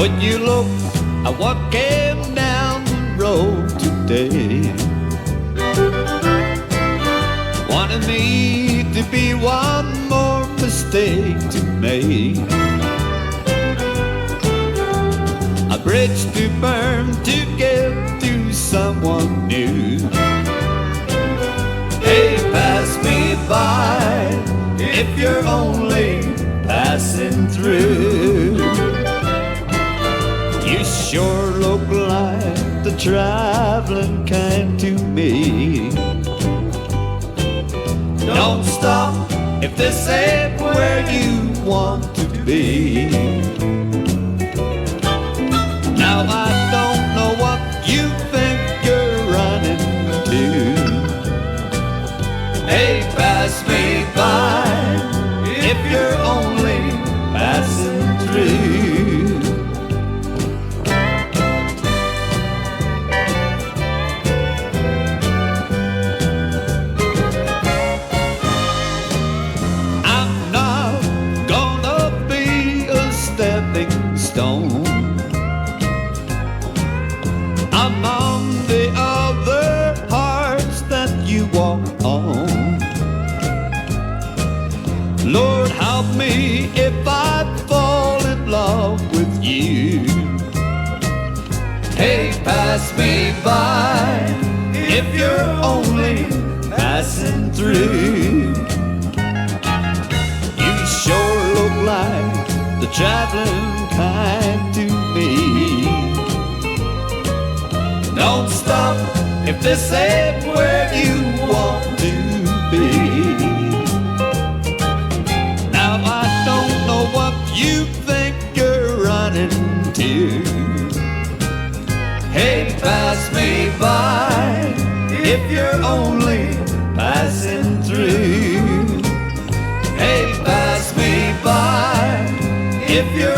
Would you look at what came down the road today? Wanted me to be one more mistake to make, a bridge to burn to give to someone new. Hey, pass me by if you're only passing through. You sure look like the traveling kind to me. Don't stop if this ain't where you want to be. Now I don't know what you think you're running to. Hey, pass me by if you're only passing through. Stone. I'm on the other hearts that you walk on. Lord, help me if I fall in love with you. Hey, pass me by if you're only passing through. You sure look like the traveling kind to me. Don't stop if this ain't where you want to be. Now I don't know what you think you're running to. Hey, pass me by if you're only passing through. Hey, pass me by if you're